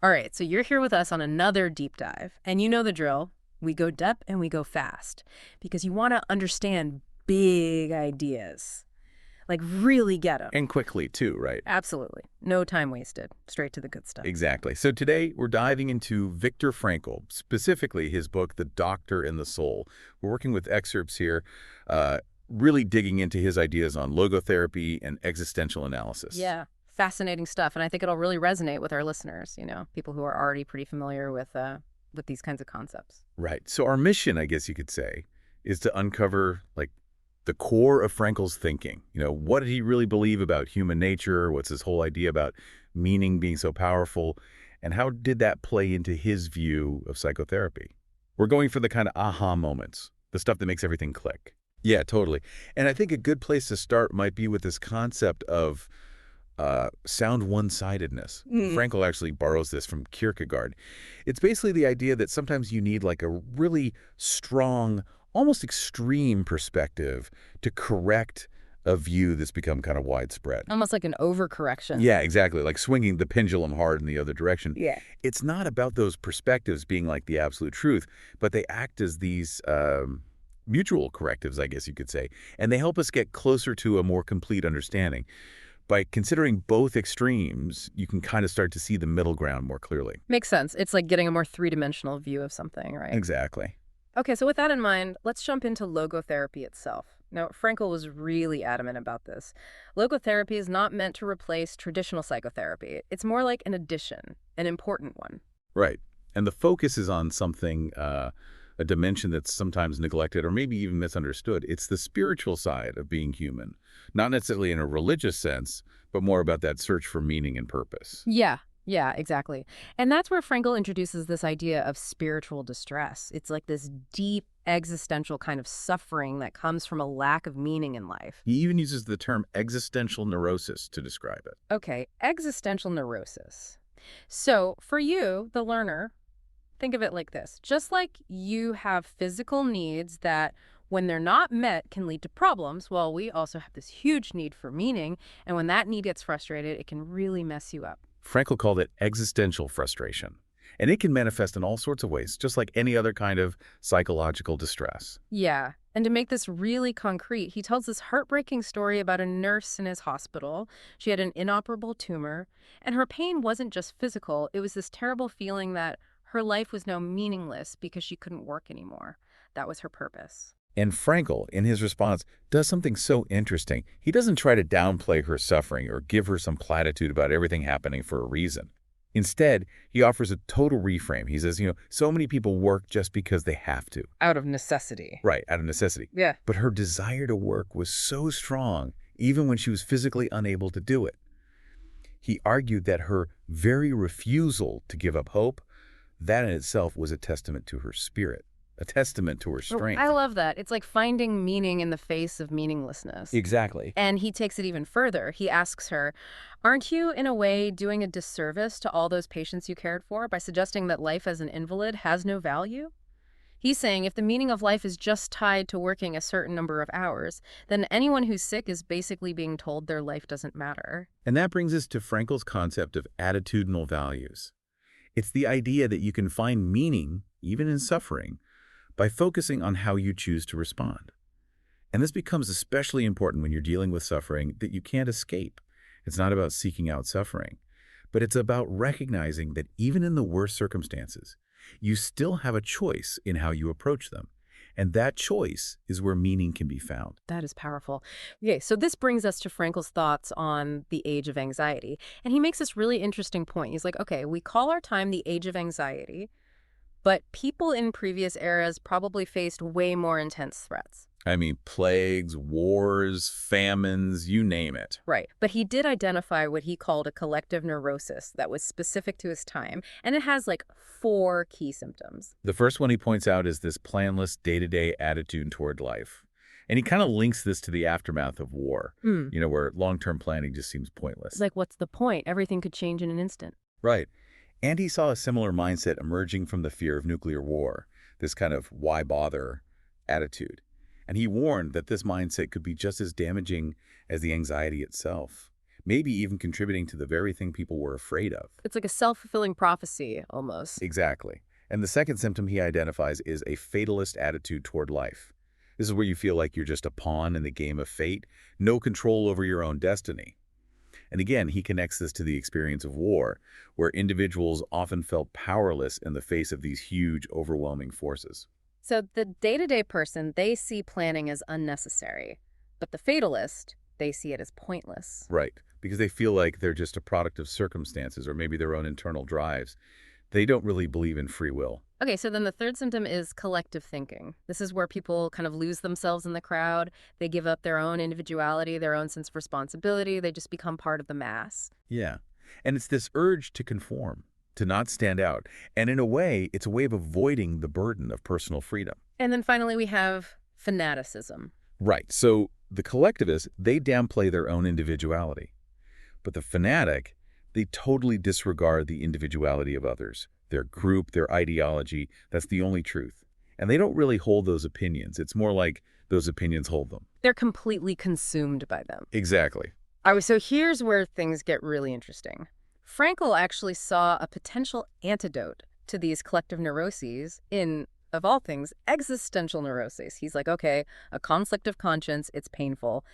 All right, so you're here with us on another deep dive, and you know the drill. We go depth and we go fast because you want to understand big ideas, like really get them. And quickly, too, right? Absolutely. No time wasted. Straight to the good stuff. Exactly. So today we're diving into Viktor Frankl, specifically his book, The Doctor and the Soul. We're working with excerpts here, really digging into his ideas on logotherapy and existential analysis. Yeah, fascinating stuff, and I think it'll really resonate with our listeners, people who are already pretty familiar with these kinds of concepts. Right. So our mission, I guess you could say, is to uncover, the core of Frankl's thinking. What did he really believe about human nature? What's his whole idea about meaning being so powerful? And how did that play into his view of psychotherapy? We're going for the kind of aha moments, the stuff that makes everything click. Yeah, totally. And I think a good place to start might be with this concept of sound one-sidedness. Frankl actually borrows this from Kierkegaard. It's basically the idea that sometimes you need a really strong, almost extreme perspective to correct a view that's become kind of widespread. Almost like an overcorrection. Yeah, exactly. Like swinging the pendulum hard in the other direction. Yeah. It's not about those perspectives being like the absolute truth, but they act as these mutual correctives, I guess you could say. And they help us get closer to a more complete understanding. By considering both extremes, you can kind of start to see the middle ground more clearly. Makes sense. It's like getting a more three-dimensional view of something, right? Exactly. Okay, so with that in mind, let's jump into logotherapy itself. Now, Frankl was really adamant about this. Logotherapy is not meant to replace traditional psychotherapy. It's more like an addition, an important one. Right. And the focus is on something, a dimension that's sometimes neglected or maybe even misunderstood. It's the spiritual side of being human, not necessarily in a religious sense, but more about that search for meaning and purpose. Yeah, exactly. And that's where Frankl introduces this idea of spiritual distress. It's like this deep existential kind of suffering that comes from a lack of meaning in life. He even uses the term existential neurosis to describe it. Okay, existential neurosis. So for you, the learner, think of it like this. Just like you have physical needs that, when they're not met, can lead to problems, well, we also have this huge need for meaning, and when that need gets frustrated, it can really mess you up. Frankl called it existential frustration, and it can manifest in all sorts of ways, just like any other kind of psychological distress. Yeah, and to make this really concrete, he tells this heartbreaking story about a nurse in his hospital. She had an inoperable tumor, and her pain wasn't just physical. It was this terrible feeling that her life was now meaningless because she couldn't work anymore. That was her purpose. And Frankl, in his response, does something so interesting. He doesn't try to downplay her suffering or give her some platitude about everything happening for a reason. Instead, he offers a total reframe. He says, so many people work just because they have to. Out of necessity. Right, out of necessity. Yeah. But her desire to work was so strong, even when she was physically unable to do it. He argued that her very refusal to give up hope, that in itself was a testament to her spirit. A testament to her strength. I love that. It's like finding meaning in the face of meaninglessness. Exactly. And he takes it even further. He asks her, aren't you, in a way, doing a disservice to all those patients you cared for by suggesting that life as an invalid has no value? He's saying if the meaning of life is just tied to working a certain number of hours, then anyone who's sick is basically being told their life doesn't matter. And that brings us to Frankl's concept of attitudinal values. It's the idea that you can find meaning, even in suffering, by focusing on how you choose to respond. And this becomes especially important when you're dealing with suffering that you can't escape. It's not about seeking out suffering, but it's about recognizing that even in the worst circumstances, you still have a choice in how you approach them. And that choice is where meaning can be found. That is powerful. Okay, so this brings us to Frankl's thoughts on the age of anxiety. And he makes this really interesting point. He's like, okay, we call our time the age of anxiety, but people in previous eras probably faced way more intense threats. I mean, plagues, wars, famines, you name it. Right. But he did identify what he called a collective neurosis that was specific to his time, and it has like 4 key symptoms. The first one he points out is this planless day-to-day attitude toward life. And he kind of links this to the aftermath of war, where long-term planning just seems pointless. It's like, what's the point? Everything could change in an instant. Right. And he saw a similar mindset emerging from the fear of nuclear war, this kind of why bother attitude. And he warned that this mindset could be just as damaging as the anxiety itself. maybe even contributing to the very thing people were afraid of. It's like a self-fulfilling prophecy, almost. Exactly. And the second symptom he identifies is a fatalist attitude toward life. This is where you feel like you're just a pawn in the game of fate, no control over your own destiny. And again, he connects this to the experience of war, where individuals often felt powerless in the face of these huge, overwhelming forces. So the day-to-day person, they see planning as unnecessary. But the fatalist, they see it as pointless. Right, because they feel like they're just a product of circumstances or maybe their own internal drives. They don't really believe in free will. Okay, so then the third symptom is collective thinking. This is where people kind of lose themselves in the crowd. They give up their own individuality, their own sense of responsibility. They just become part of the mass. Yeah, and it's this urge to conform, to not stand out. And in a way, it's a way of avoiding the burden of personal freedom. And then finally, we have fanaticism. Right, so the collectivists, they downplay their own individuality. But the fanatic, they totally disregard the individuality of others, their group, their ideology. That's the only truth. And they don't really hold those opinions. It's more like those opinions hold them. They're completely consumed by them. Exactly. All right, so here's where things get really interesting. Frankl actually saw a potential antidote to these collective neuroses in, of all things, existential neuroses. He's like, okay, a conflict of conscience, it's painful,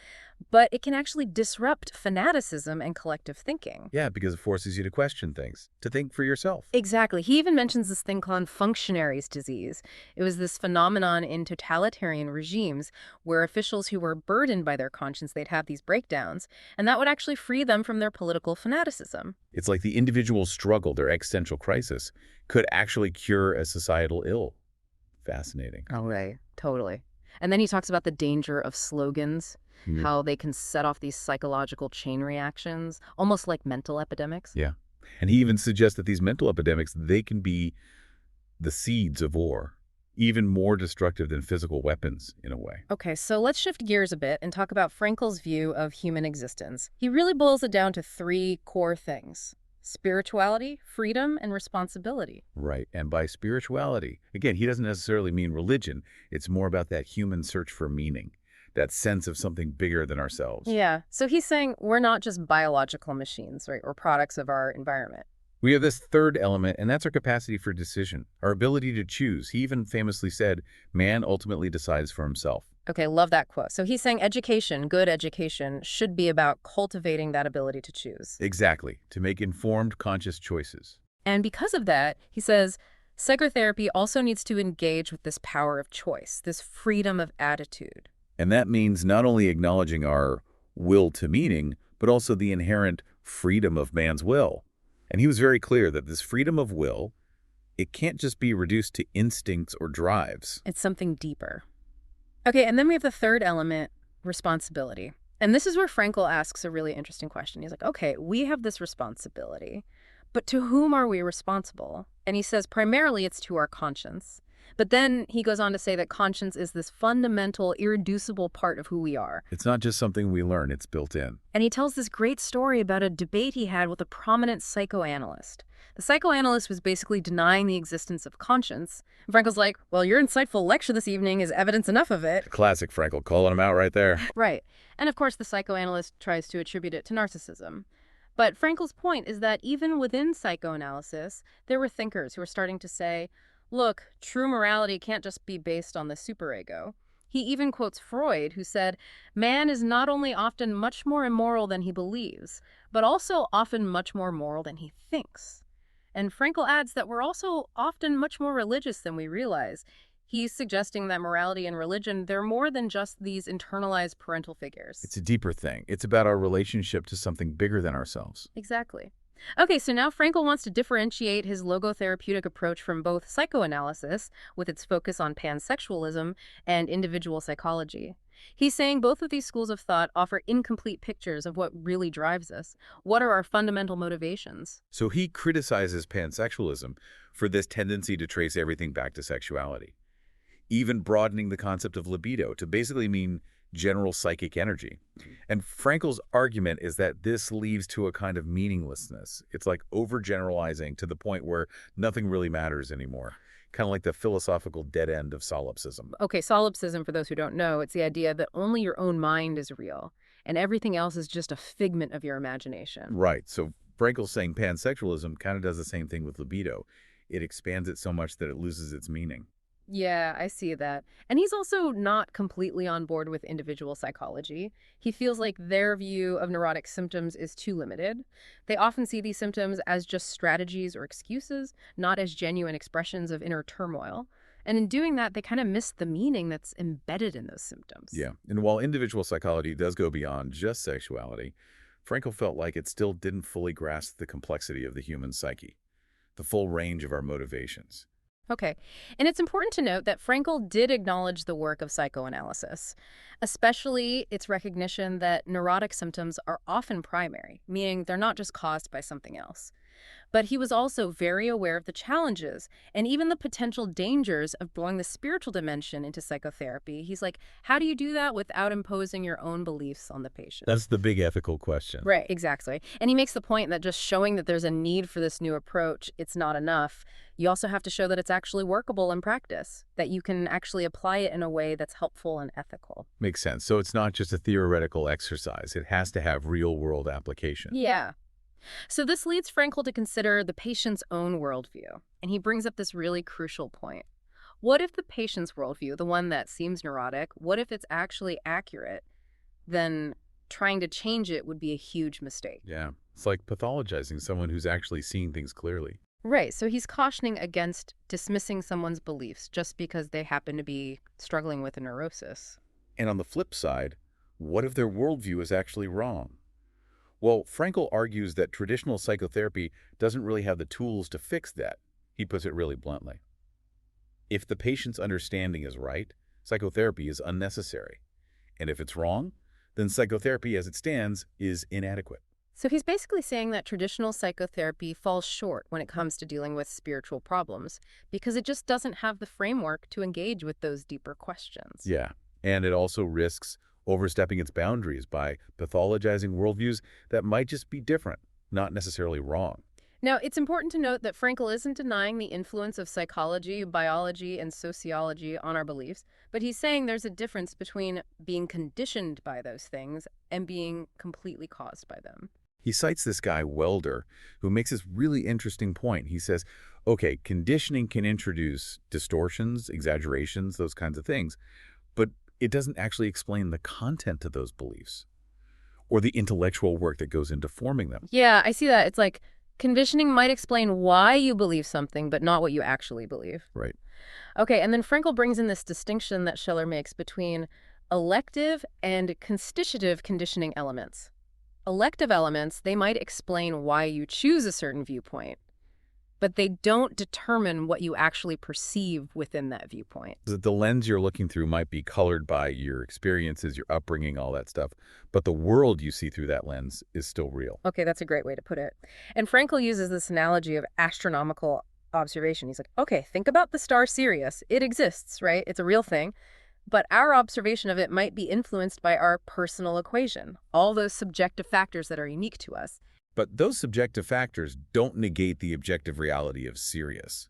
but it can actually disrupt fanaticism and collective thinking. Yeah, because it forces you to question things, to think for yourself. Exactly. He even mentions this thing called functionaries' disease. It was this phenomenon in totalitarian regimes where officials who were burdened by their conscience, they'd have these breakdowns, and that would actually free them from their political fanaticism. It's like the individual struggle, their existential crisis, could actually cure a societal ill. Fascinating. Oh, right. Totally. And then he talks about the danger of slogans, how they can set off these psychological chain reactions, almost like mental epidemics. Yeah. And he even suggests that these mental epidemics, they can be the seeds of war, even more destructive than physical weapons in a way. Okay, so let's shift gears a bit and talk about Frankl's view of human existence. He really boils it down to three core things: spirituality, freedom, and responsibility. Right. And by spirituality, again, he doesn't necessarily mean religion. It's more about that human search for meaning, that sense of something bigger than ourselves. Yeah, so he's saying we're not just biological machines, right, or products of our environment. We have this third element, and that's our capacity for decision, our ability to choose. He even famously said, man ultimately decides for himself. Okay, love that quote. So he's saying education, good education, should be about cultivating that ability to choose. Exactly, to make informed, conscious choices. And because of that, he says, psychotherapy also needs to engage with this power of choice, this freedom of attitude. And that means not only acknowledging our will to meaning, but also the inherent freedom of man's will. And he was very clear that this freedom of will, it can't just be reduced to instincts or drives. It's something deeper. Okay, and then we have the third element, responsibility. And this is where Frankl asks a really interesting question. He's like, okay, we have this responsibility, but to whom are we responsible? And he says primarily it's to our conscience. But then he goes on to say that conscience is this fundamental, irreducible part of who we are. It's not just something we learn, it's built in. And he tells this great story about a debate he had with a prominent psychoanalyst. The psychoanalyst was basically denying the existence of conscience. And Frankl's like, well, your insightful lecture this evening is evidence enough of it. Classic Frankl, calling him out right there. Right. And of course, the psychoanalyst tries to attribute it to narcissism. But Frankl's point is that even within psychoanalysis, there were thinkers who were starting to say, look, true morality can't just be based on the superego. He even quotes Freud, who said, man is not only often much more immoral than he believes, but also often much more moral than he thinks. And Frankl adds that we're also often much more religious than we realize. He's suggesting that morality and religion, they're more than just these internalized parental figures. It's a deeper thing. It's about our relationship to something bigger than ourselves. Exactly. Okay, so now Frankl wants to differentiate his logotherapeutic approach from both psychoanalysis, with its focus on pansexualism, and individual psychology. He's saying both of these schools of thought offer incomplete pictures of what really drives us. What are our fundamental motivations? So he criticizes pansexualism for this tendency to trace everything back to sexuality, even broadening the concept of libido to basically mean general psychic energy. And Frankl's argument is that this leads to a kind of meaninglessness. It's like overgeneralizing to the point where nothing really matters anymore. Kind of like the philosophical dead end of solipsism. Okay, solipsism, for those who don't know, it's the idea that only your own mind is real. and everything else is just a figment of your imagination. Right. So Frankel's saying pansexualism kind of does the same thing with libido. It expands it so much that it loses its meaning. Yeah, I see that. And he's also not completely on board with individual psychology. He feels like their view of neurotic symptoms is too limited. They often see these symptoms as just strategies or excuses, not as genuine expressions of inner turmoil. And in doing that, they kind of miss the meaning that's embedded in those symptoms. Yeah. And while individual psychology does go beyond just sexuality, Frankel felt like it still didn't fully grasp the complexity of the human psyche, the full range of our motivations. Okay. And it's important to note that Frankel did acknowledge the work of psychoanalysis, especially its recognition that neurotic symptoms are often primary, meaning they're not just caused by something else. But he was also very aware of the challenges and even the potential dangers of blowing the spiritual dimension into psychotherapy. He's like, how do you do that without imposing your own beliefs on the patient? That's the big ethical question. Right, exactly. And he makes the point that just showing that there's a need for this new approach, it's not enough. You also have to show that it's actually workable in practice, that you can actually apply it in a way that's helpful and ethical. Makes sense. So it's not just a theoretical exercise. It has to have real-world application. Yeah. So this leads Frankel to consider the patient's own worldview. And he brings up this really crucial point. What if the patient's worldview, the one that seems neurotic, what if it's actually accurate? Then trying to change it would be a huge mistake. Yeah. It's like pathologizing someone who's actually seeing things clearly. Right, so he's cautioning against dismissing someone's beliefs just because they happen to be struggling with a neurosis. And on the flip side, what if their worldview is actually wrong? Well, Frankel argues that traditional psychotherapy doesn't really have the tools to fix that. He puts it really bluntly. If the patient's understanding is right, psychotherapy is unnecessary. And if it's wrong, then psychotherapy as it stands is inadequate. So he's basically saying that traditional psychotherapy falls short when it comes to dealing with spiritual problems because it just doesn't have the framework to engage with those deeper questions. Yeah, and it also risks overstepping its boundaries by pathologizing worldviews that might just be different, not necessarily wrong. Now, it's important to note that Frankel isn't denying the influence of psychology, biology, and sociology on our beliefs, but he's saying there's a difference between being conditioned by those things and being completely caused by them. He cites this guy, Welder, who makes this really interesting point. He says, okay, conditioning can introduce distortions, exaggerations, those kinds of things, but it doesn't actually explain the content of those beliefs or the intellectual work that goes into forming them. Yeah, I see that. It's like conditioning might explain why you believe something, but not what you actually believe. Right. Okay, and then Frankel brings in this distinction that Schiller makes between elective and constitutive conditioning elements. Elective elements, they might explain why you choose a certain viewpoint, but they don't determine what you actually perceive within that viewpoint. The lens you're looking through might be colored by your experiences, your upbringing, all that stuff, but the world you see through that lens is still real. Okay, that's a great way to put it. And Frankel uses this analogy of astronomical observation. He's like, okay, think about the star Sirius. It exists, right? It's a real thing. But our observation of it might be influenced by our personal equation, all those subjective factors that are unique to us. But those subjective factors don't negate the objective reality of Sirius.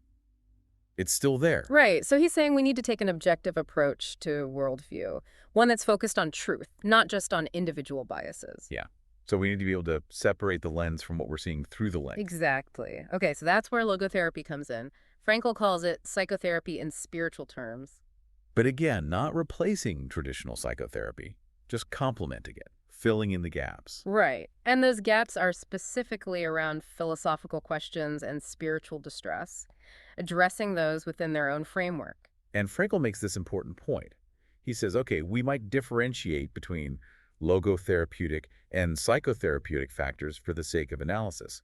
It's still there. Right. So he's saying we need to take an objective approach to worldview, one that's focused on truth, not just on individual biases. Yeah. So we need to be able to separate the lens from what we're seeing through the lens. Exactly. Okay, so that's where logotherapy comes in. Frankel calls it psychotherapy in spiritual terms. But again, not replacing traditional psychotherapy, just complementing it, filling in the gaps. Right. And those gaps are specifically around philosophical questions and spiritual distress, addressing those within their own framework. And Frankel makes this important point. He says, okay, we might differentiate between logotherapeutic and psychotherapeutic factors for the sake of analysis.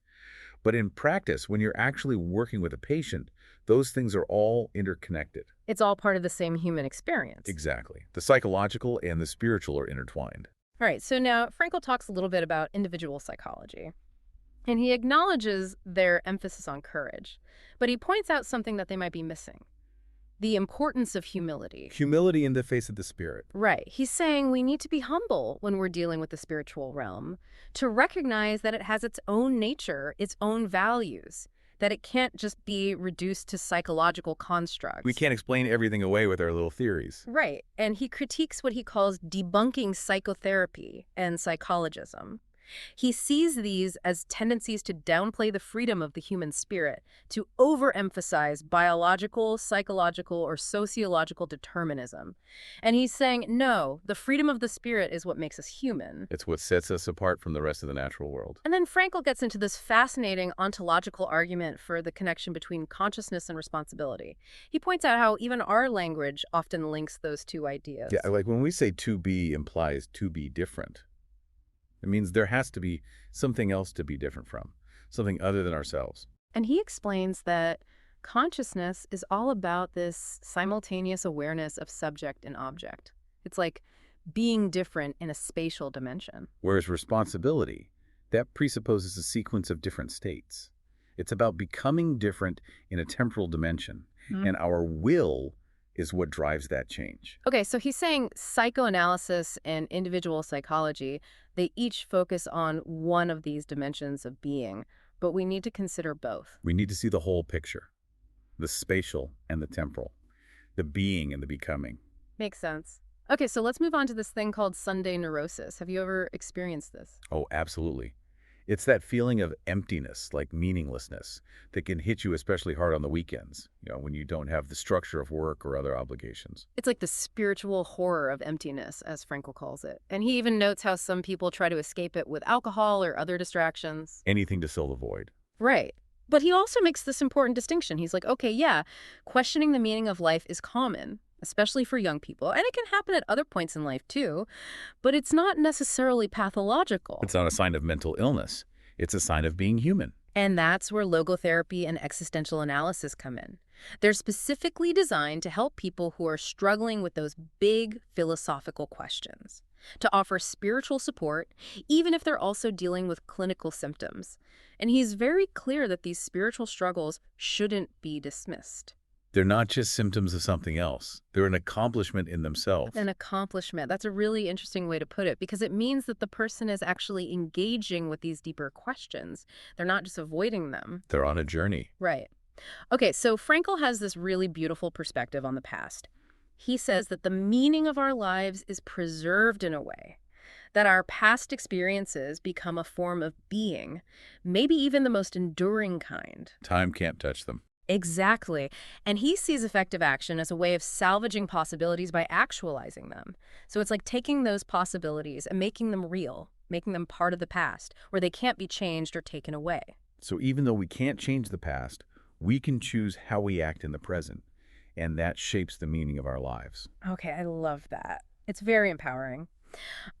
But in practice, when you're actually working with a patient, those things are all interconnected. It's all part of the same human experience. Exactly. The psychological and the spiritual are intertwined. All right, so now Frankel talks a little bit about individual psychology. And he acknowledges their emphasis on courage, but he points out something that they might be missing. The importance of humility. Humility in the face of the spirit. Right. He's saying we need to be humble when we're dealing with the spiritual realm, to recognize that it has its own nature, its own values, that it can't just be reduced to psychological We constructs. can't explain everything away with our little theories. Right. And he critiques what he calls debunking psychotherapy and psychologism. He sees these as tendencies to downplay the freedom of the human spirit, to overemphasize biological, psychological, or sociological determinism. And he's saying, no, the freedom of the spirit is what makes us human. It's what sets us apart from the rest of the natural world. And then Frankl gets into this fascinating ontological argument for the connection between consciousness and responsibility. He points out how even our language often links those two ideas. Yeah, like when we say to be implies to be different, it means there has to be something else to be different from, something other than ourselves. And he explains that consciousness is all about this simultaneous awareness of subject and object. It's like being different in a spatial dimension. Whereas responsibility, that presupposes a sequence of different states. It's about becoming different in a temporal dimension, and our will is what drives that change. Okay, so he's saying psychoanalysis and individual psychology, they each focus on one of these dimensions of being, but we need to consider both. We need to see the whole picture, the spatial and the temporal, the being and the becoming. Makes sense. Okay, so let's move on to this thing called Sunday neurosis. Have you ever experienced this? Oh, absolutely. It's that feeling of emptiness, like meaninglessness, that can hit you especially hard on the weekends, when you don't have the structure of work or other obligations. It's like the spiritual horror of emptiness, as Frankl calls it. And he even notes how some people try to escape it with alcohol or other distractions. Anything to fill the void. Right. But he also makes this important distinction. He's like, okay, yeah, questioning the meaning of life is common, especially for young people. And it can happen at other points in life, too. But it's not necessarily pathological. It's not a sign of mental illness. It's a sign of being human. And that's where logotherapy and existential analysis come in. They're specifically designed to help people who are struggling with those big philosophical questions, to offer spiritual support, even if they're also dealing with clinical symptoms. And he's very clear that these spiritual struggles shouldn't be dismissed. They're not just symptoms of something else. They're an accomplishment in themselves. An accomplishment. That's a really interesting way to put it, because it means that the person is actually engaging with these deeper questions. They're not just avoiding them. They're on a journey. Right. Okay, so Frankl has this really beautiful perspective on the past. He says that the meaning of our lives is preserved in a way, that our past experiences become a form of being, maybe even the most enduring kind. Time can't touch them. Exactly. And he sees effective action as a way of salvaging possibilities by actualizing them. So it's like taking those possibilities and making them real, making them part of the past, where they can't be changed or taken away. So even though we can't change the past, we can choose how we act in the present, and that shapes the meaning of our lives. Okay, I love that. It's very empowering.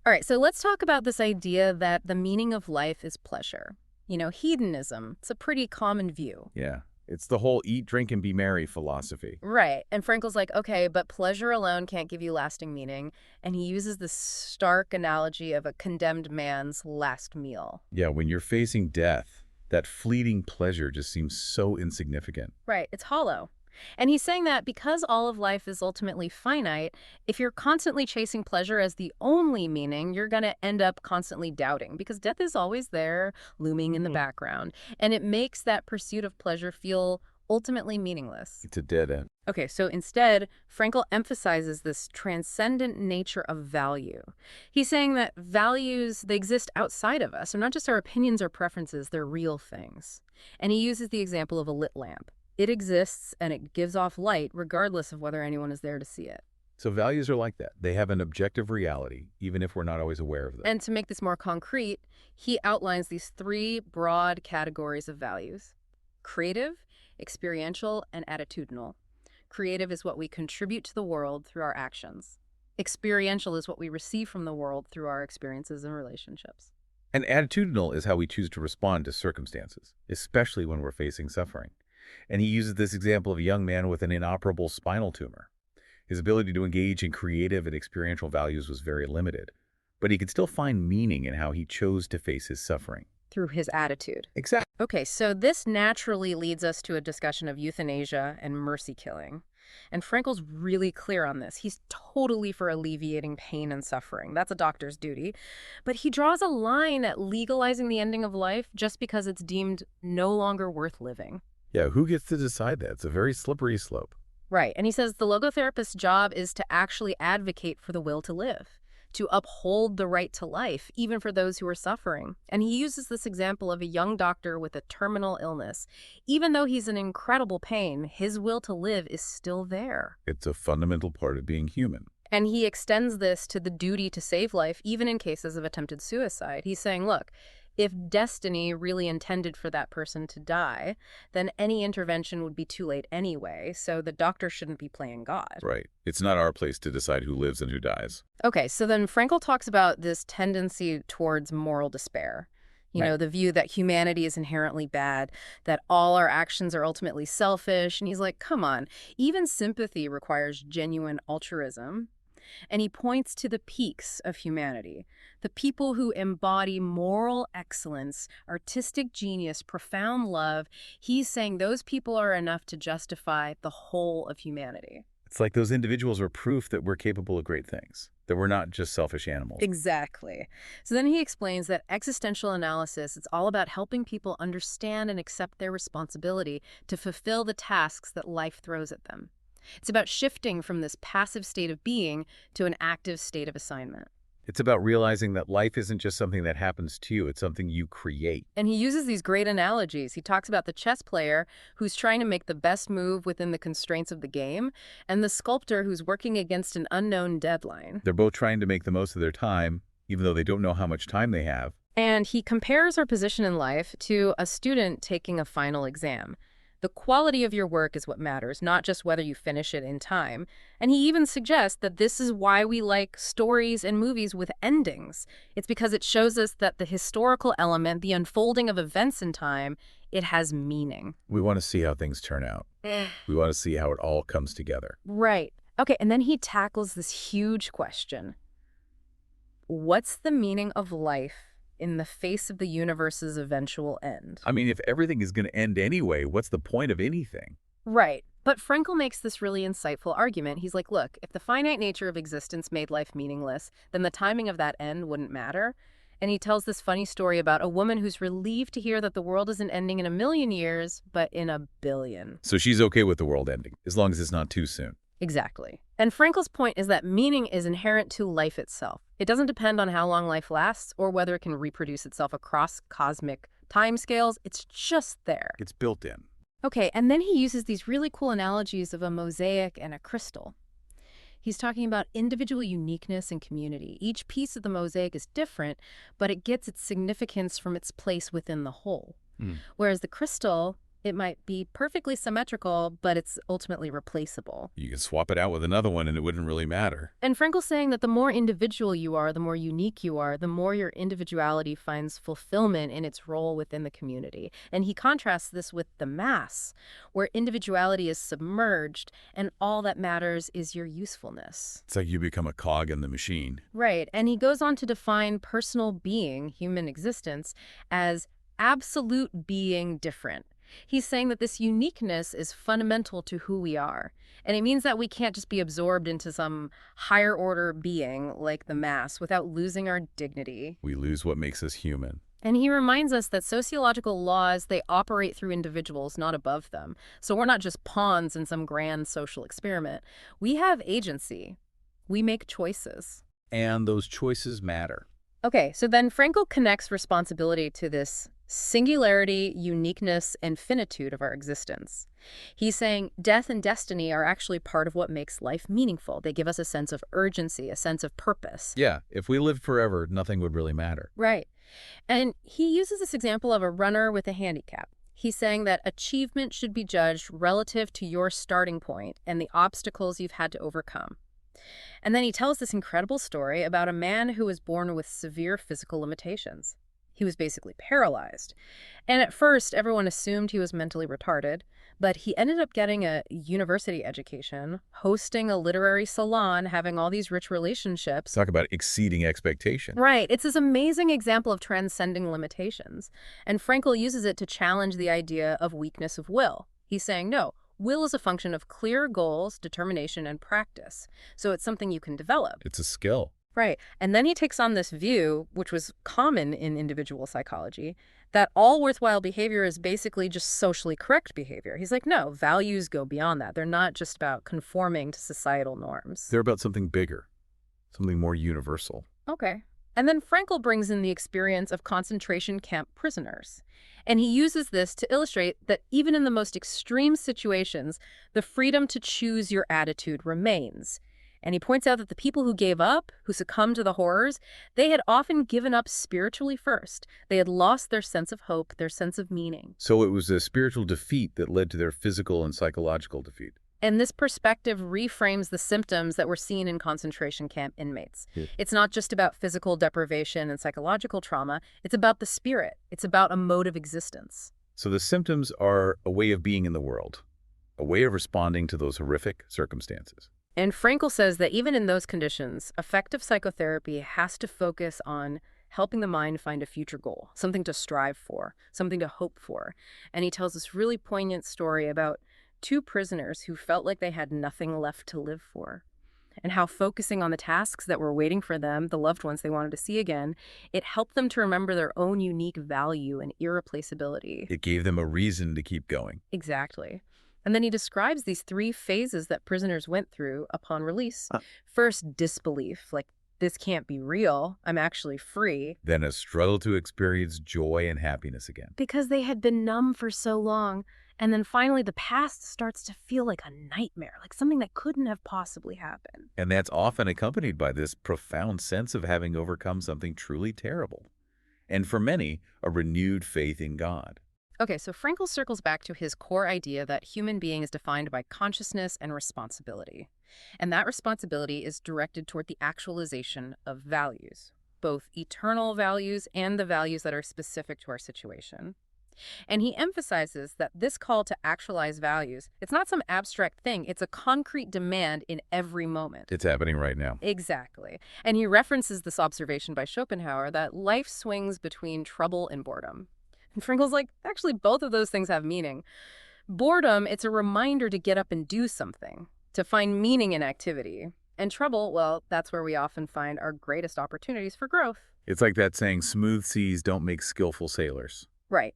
All right, so let's talk about this idea that the meaning of life is pleasure. Hedonism, it's a pretty common view. Yeah. It's the whole eat, drink, and be merry philosophy. Right. And Frankl's like, okay, but pleasure alone can't give you lasting meaning. And he uses this stark analogy of a condemned man's last meal. Yeah, when you're facing death, that fleeting pleasure just seems so insignificant. Right. It's hollow. And he's saying that because all of life is ultimately finite, if you're constantly chasing pleasure as the only meaning, you're going to end up constantly doubting, because death is always there, looming in the background. And it makes that pursuit of pleasure feel ultimately meaningless. It's a dead end. Okay, so instead, Frankl emphasizes this transcendent nature of value. He's saying that values, they exist outside of us. They're not just our opinions or preferences, they're real things. And he uses the example of a lit lamp. It exists and it gives off light regardless of whether anyone is there to see it. So values are like that. They have an objective reality, even if we're not always aware of them. And to make this more concrete, he outlines these three broad categories of values: creative, experiential, and attitudinal. Creative is what we contribute to the world through our actions. Experiential is what we receive from the world through our experiences and relationships. And attitudinal is how we choose to respond to circumstances, especially when we're facing suffering. And he uses this example of a young man with an inoperable spinal tumor. His ability to engage in creative and experiential values was very limited, but he could still find meaning in how he chose to face his suffering. Through his attitude. Exactly. Okay, so this naturally leads us to a discussion of euthanasia and mercy killing. And Frankl's really clear on this. He's totally for alleviating pain and suffering. That's a doctor's duty. But he draws a line at legalizing the ending of life just because it's deemed no longer worth living. Yeah, who gets to decide that? It's a very slippery slope. Right. And he says the logotherapist's job is to actually advocate for the will to live, to uphold the right to life, even for those who are suffering. And he uses this example of a young doctor with a terminal illness. Even though he's in incredible pain, his will to live is still there. It's a fundamental part of being human. And he extends this to the duty to save life, even in cases of attempted suicide. He's saying, look, if destiny really intended for that person to die, then any intervention would be too late anyway, so the doctor shouldn't be playing God. Right. It's not our place to decide who lives and who dies. Okay, so then Frankl talks about this tendency towards moral despair. The view that humanity is inherently bad, that all our actions are ultimately selfish. And he's like, come on, even sympathy requires genuine altruism. And he points to the peaks of humanity, the people who embody moral excellence, artistic genius, profound love. He's saying those people are enough to justify the whole of humanity. It's like those individuals are proof that we're capable of great things, that we're not just selfish animals. Exactly. So then he explains that existential analysis, it's all about helping people understand and accept their responsibility to fulfill the tasks that life throws at them. It's about shifting from this passive state of being to an active state of assignment. It's about realizing that life isn't just something that happens to you, it's something you create. And he uses these great analogies. He talks about the chess player who's trying to make the best move within the constraints of the game, and the sculptor who's working against an unknown deadline. They're both trying to make the most of their time, even though they don't know how much time they have. And he compares our position in life to a student taking a final exam. The quality of your work is what matters, not just whether you finish it in time. And he even suggests that this is why we like stories and movies with endings. It's because it shows us that the historical element, the unfolding of events in time, it has meaning. We want to see how things turn out. We want to see how it all comes together. Right. Okay, and then he tackles this huge question. What's the meaning of life in the face of the universe's eventual end? I mean, if everything is going to end anyway, what's the point of anything? Right. But Frankl makes this really insightful argument. He's like, look, if the finite nature of existence made life meaningless, then the timing of that end wouldn't matter. And he tells this funny story about a woman who's relieved to hear that the world isn't ending in 1,000,000 years, but in 1,000,000,000. So she's okay with the world ending, as long as it's not too soon. Exactly. And Frankl's point is that meaning is inherent to life itself. It doesn't depend on how long life lasts or whether it can reproduce itself across cosmic timescales. It's just there. It's built in. Okay, and then he uses these really cool analogies of a mosaic and a crystal. He's talking about individual uniqueness and community. Each piece of the mosaic is different, but it gets its significance from its place within the whole. Whereas the crystal, it might be perfectly symmetrical, but it's ultimately replaceable. You can swap it out with another one and it wouldn't really matter. And Frankl's saying that the more individual you are, the more unique you are, the more your individuality finds fulfillment in its role within the community. And he contrasts this with the mass, where individuality is submerged and all that matters is your usefulness. It's like you become a cog in the machine. Right. And he goes on to define personal being, human existence, as absolute being different. He's saying that this uniqueness is fundamental to who we are. And it means that we can't just be absorbed into some higher order being like the mass without losing our dignity. We lose what makes us human. And he reminds us that sociological laws, they operate through individuals, not above them. So we're not just pawns in some grand social experiment. We have agency. We make choices. And those choices matter. Okay, so then Frankl connects responsibility to this singularity, uniqueness, and finitude of our existence. He's saying death and destiny are actually part of what makes life meaningful. They give us a sense of urgency, a sense of purpose. Yeah, if we lived forever, nothing would really matter. Right. And he uses this example of a runner with a handicap. He's saying that achievement should be judged relative to your starting point and the obstacles you've had to overcome. And then he tells this incredible story about a man who was born with severe physical limitations. He was basically paralyzed. And at first, everyone assumed he was mentally retarded, but he ended up getting a university education, hosting a literary salon, having all these rich relationships. Talk about exceeding expectation. Right. It's this amazing example of transcending limitations. And Frankl uses it to challenge the idea of weakness of will. He's saying, no, will is a function of clear goals, determination, and practice. So it's something you can develop. It's a skill. Right. And then he takes on this view, which was common in individual psychology, that all worthwhile behavior is basically just socially correct behavior. He's like, no, values go beyond that. They're not just about conforming to societal norms. They're about something bigger, something more universal. Okay. And then Frankl brings in the experience of concentration camp prisoners. And he uses this to illustrate that even in the most extreme situations, the freedom to choose your attitude remains. And he points out that the people who gave up, who succumbed to the horrors, they had often given up spiritually first. They had lost their sense of hope, their sense of meaning. So it was a spiritual defeat that led to their physical and psychological defeat. And this perspective reframes the symptoms that were seen in concentration camp inmates. Yeah. It's not just about physical deprivation and psychological trauma. It's about the spirit. It's about a mode of existence. So the symptoms are a way of being in the world, a way of responding to those horrific circumstances. And Frankl says that even in those conditions, effective psychotherapy has to focus on helping the mind find a future goal, something to strive for, something to hope for. And he tells this really poignant story about two prisoners who felt like they had nothing left to live for, and how focusing on the tasks that were waiting for them, the loved ones they wanted to see again, it helped them to remember their own unique value and irreplaceability. It gave them a reason to keep going. Exactly. And then he describes these three phases that prisoners went through upon release. First, disbelief, like, this can't be real. I'm actually free. Then a struggle to experience joy and happiness again. Because they had been numb for so long. And then finally, the past starts to feel like a nightmare, like something that couldn't have possibly happened. And that's often accompanied by this profound sense of having overcome something truly terrible. And for many, a renewed faith in God. Okay, so Frankl circles back to his core idea that human being is defined by consciousness and responsibility. And that responsibility is directed toward the actualization of values, both eternal values and the values that are specific to our situation. And he emphasizes that this call to actualize values, it's not some abstract thing, it's a concrete demand in every moment. It's happening right now. Exactly. And he references this observation by Schopenhauer that life swings between trouble and boredom. And Frankl's like, actually, both of those things have meaning. Boredom, it's a reminder to get up and do something, to find meaning in activity. And trouble, well, that's where we often find our greatest opportunities for growth. It's like that saying, smooth seas don't make skillful sailors. Right.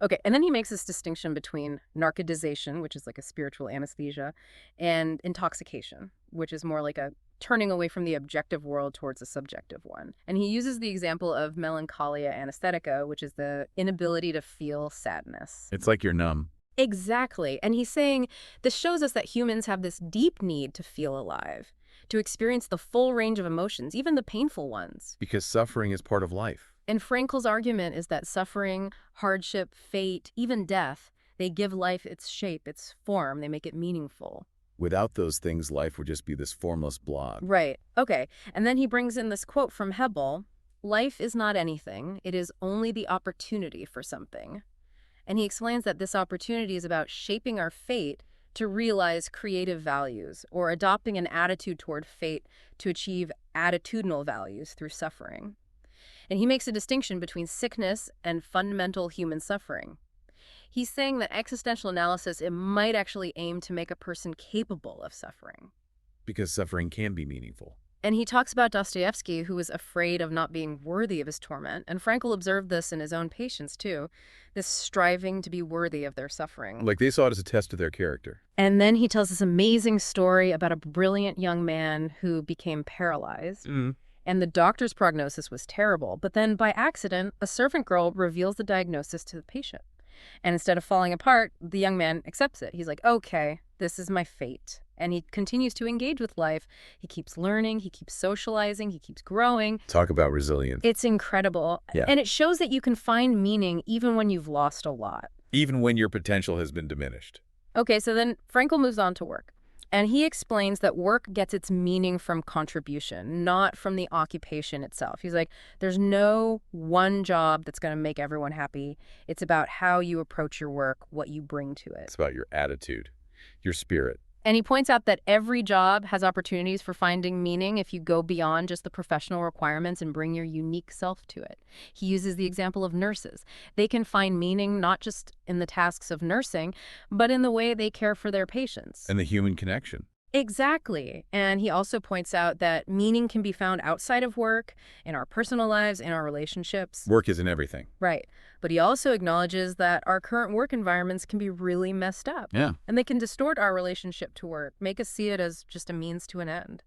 Okay, and then he makes this distinction between narcotization, which is like a spiritual anesthesia, and intoxication, which is more like a turning away from the objective world towards a subjective one. And he uses the example of melancholia anesthetica, which is the inability to feel sadness. It's like you're numb. Exactly. And he's saying this shows us that humans have this deep need to feel alive, to experience the full range of emotions, even the painful ones. Because suffering is part of life. And Frankl's argument is that suffering, hardship, fate, even death, they give life its shape, its form, they make it meaningful. Without those things, life would just be this formless blob. Right. Okay. And then he brings in this quote from Hebel, life is not anything, it is only the opportunity for something. And he explains that this opportunity is about shaping our fate to realize creative values, or adopting an attitude toward fate to achieve attitudinal values through suffering. And he makes a distinction between sickness and fundamental human suffering. He's saying that existential analysis, it might actually aim to make a person capable of suffering. Because suffering can be meaningful. And he talks about Dostoevsky, who was afraid of not being worthy of his torment. And Frankl observed this in his own patients, too. This striving to be worthy of their suffering. Like they saw it as a test of their character. And then he tells this amazing story about a brilliant young man who became paralyzed. And the doctor's prognosis was terrible. But then, by accident, a servant girl reveals the diagnosis to the patient. And instead of falling apart, the young man accepts it. He's like, okay, this is my fate. And he continues to engage with life. He keeps learning, he keeps socializing, he keeps growing. Talk about resilience. It's incredible. Yeah. And it shows that you can find meaning even when you've lost a lot. Even when your potential has been diminished. Okay, so then Frankl moves on to work. And he explains that work gets its meaning from contribution, not from the occupation itself. He's like, there's no one job that's going to make everyone happy. It's about how you approach your work, what you bring to it. It's about your attitude, your spirit. And he points out that every job has opportunities for finding meaning if you go beyond just the professional requirements and bring your unique self to it. He uses the example of nurses. They can find meaning not just in the tasks of nursing, but in the way they care for their patients. And the human connection. Exactly. And he also points out that meaning can be found outside of work, in our personal lives, in our relationships. Work isn't everything. Right. But he also acknowledges that our current work environments can be really messed up. Yeah. And they can distort our relationship to work, make us see it as just a means to an end.